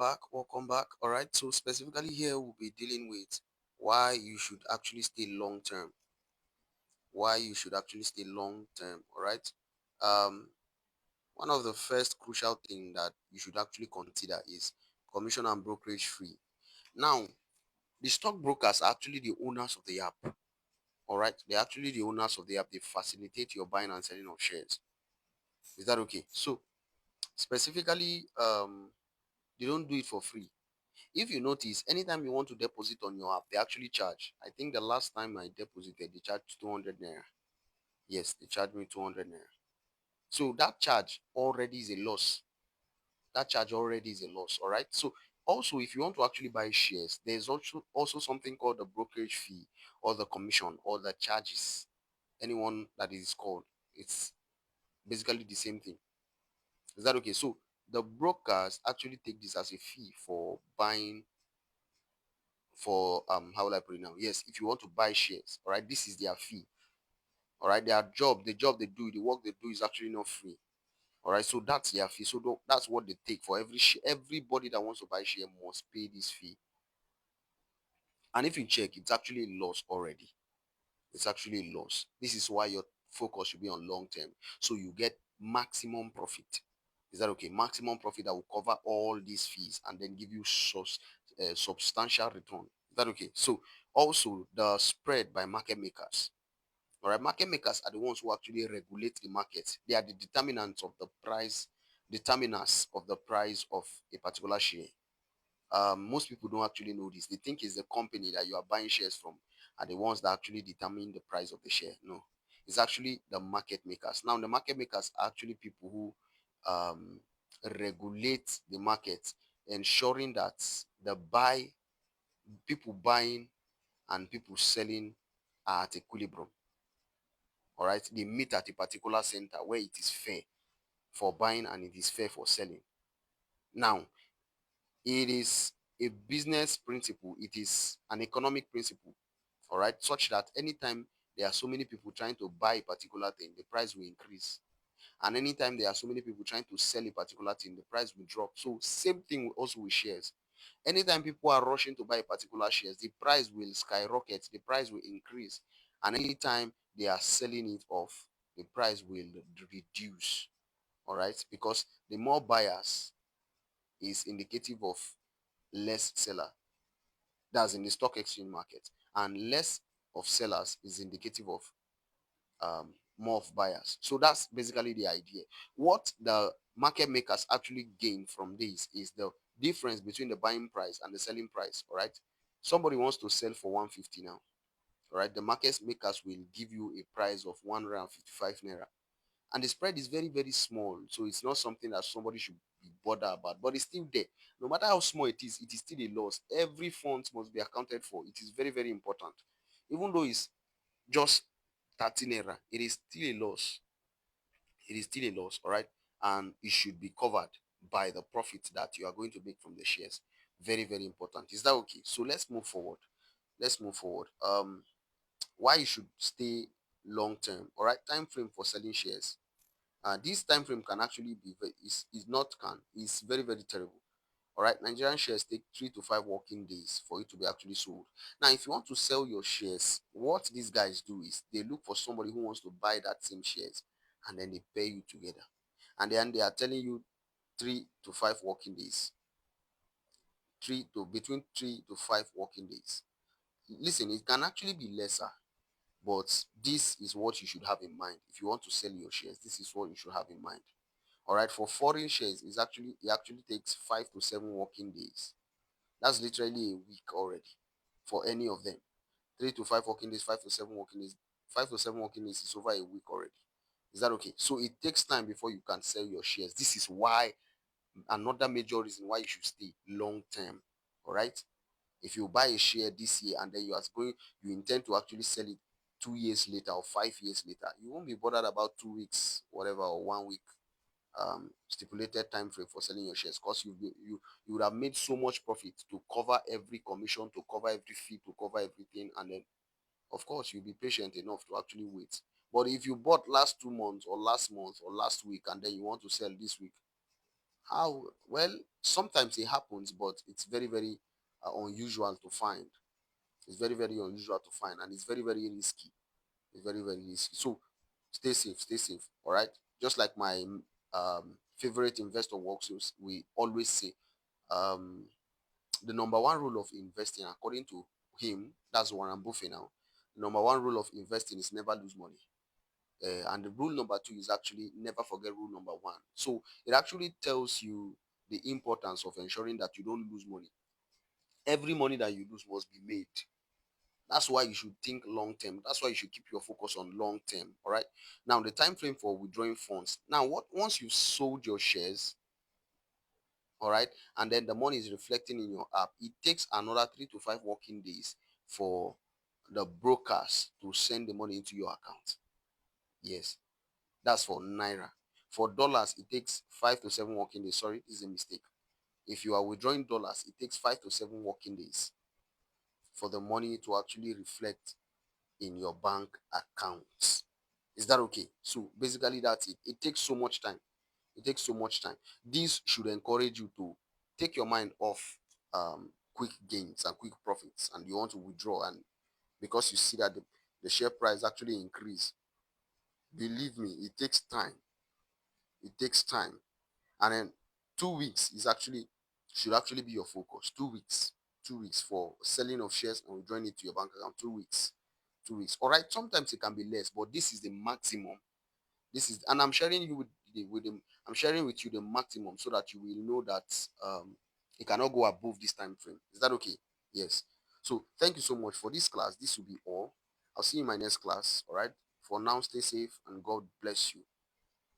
back. Welcome back. All right. So specifically here, we'll be dealing with why you should actually stay long term. Why you should actually stay long term. All right. Um, One of the first crucial thing that you should actually consider is commission and brokerage fee. Now, the stockbrokers are actually the owners of the app. All right. They're actually the owners of the app. They facilitate your buying and selling of shares. Is that okay? So specifically, they don't do it for free. If you notice, anytime you want to deposit on your app, they actually charge. I think the last time I deposited, they charged 200 naira. Yes, they charged me 200 naira. So that charge already is a loss. That charge already is a loss. All right. So also, if you want to actually buy shares, there's also something called the brokerage fee or the commission or the charges. Anyone that is called, it's basically the same thing. Is that okay? So the brokers actually take this as a fee for buying for how will I put it now? Yes, if you want to buy shares, all right, this is their fee. All right, the job they do, the work they do is actually not free. All right, so that's their fee. So that's what they take for every share. Everybody that wants to buy share must pay this fee. And if you check, it's actually a loss already. It's actually a loss. This is why your focus should be on long term, so you get maximum profit. Is that okay? Maximum profit that will cover all these fees and then give you substantial return. Is that okay? So also the spread by market makers. All right, market makers are the ones who actually regulate the market. They are the determinants of the price, determiners of the price of a particular share. Most people don't actually know this. They think it's the company that you are buying shares from are the ones that actually determine the price of the share. No, it's actually the market makers. Now, the market makers are actually people who regulate the market, ensuring that the people buying and people selling are at equilibrium. All right, they meet at a particular center where it is fair for buying and it is fair for selling. Now, it is a business principle, it is an economic principle, all right, such that anytime there are so many people trying to buy a particular thing, the price will increase. And anytime there are so many people trying to sell a particular thing, the price will drop. So same thing also with shares. Anytime people are rushing to buy a particular shares, the price will skyrocket, the price will increase. And anytime they are selling it off, the price will reduce. All right, because the more buyers is indicative of less seller. That's in the stock exchange market. And less of sellers is indicative of more of buyers. So that's basically the idea. What the market makers actually gain from this is the difference between the buying price and the selling price. All right. Somebody wants to sell for 150 now. All right. The market makers will give you a price of 155 naira. And the spread is very, very small. So it's not something that somebody should be bothered about. But it's still there. No matter how small it is still a loss. Every fund must be accounted for. It is very, very important. Even though it's just 13 naira, it is still a loss. It is still a loss, all right? And it should be covered by the profit that you are going to make from the shares. Very, very important. Is that okay? So let's move forward. Let's move forward. Why you should stay long term, all right? Time frame for selling shares. This time frame can actually be is not can is very, very terrible. All right, Nigerian shares take 3 to 5 working days for it to be actually sold. Now, if you want to sell your shares, what these guys do is they look for somebody who wants to buy that same shares, and then they pair you together, and then they are telling you 3 to 5 working days, between 3 to 5 working days. Listen, it can actually be lesser, but this is what you should have in mind if you want to sell your shares. This is what you should have in mind. All right, for foreign shares, it actually takes 5 to 7 working days. That's literally a week already for any of them. 3 to 5 working days, 5 to 7 working days. 5 to 7 working days is over a week already. Is that okay? So it takes time before you can sell your shares. This is why another major reason why you should stay long term. All right. If you buy a share this year and then you intend to actually sell it 2 years later or 5 years later, you won't be bothered about 2 weeks, whatever, or 1 week stipulated time frame for selling your shares, because you would have made so much profit to cover every commission, to cover every fee, to cover everything, and then of course you'll be patient enough to actually wait. But if you bought last 2 months or last month or last week and then you want to sell this week, How? Well, sometimes it happens, but it's very, very unusual to find. It's very, very unusual to find, and it's very, very risky. It's very, very risky. So stay safe, stay safe. All right. Just like my favorite investor works, we always say, um, the number one rule of investing, according to him, that's Warren Buffett now. The number one rule of investing is never lose money. And the rule number two is actually never forget rule number one. So it actually tells you the importance of ensuring that you don't lose money. Every money that you lose must be made. That's why you should think long term. That's why you should keep your focus on long term. All right. Now the time frame for withdrawing funds. Now, what once you've sold your shares, all right, and then the money is reflecting in your app, it takes another 3 to 5 working days for the brokers to send the money into your account. Yes, that's for naira. For dollars, it takes 5 to 7 working days. Sorry, this is a mistake. If you are withdrawing dollars, it takes 5 to 7 working days for the money to actually reflect in your bank accounts. Is that okay? So basically, that's it. It takes so much time. It takes so much time. This should encourage you to take your mind off quick gains and quick profits, and you want to withdraw. And because you see that the share price actually increase, believe me, it takes time. It takes time. And then 2 weeks is actually should actually be your focus. 2 weeks, 2 weeks for selling of shares and withdrawing it to your bank account. 2 weeks, 2 weeks. All right. Sometimes it can be less, but this is the maximum. This is, and I'm sharing you I'm sharing with you the maximum so that you will know that it cannot go above this time frame. Is that okay? Yes. So thank you so much for this class. This will be all. I'll see you in my next class. All right. For now, stay safe and God bless you.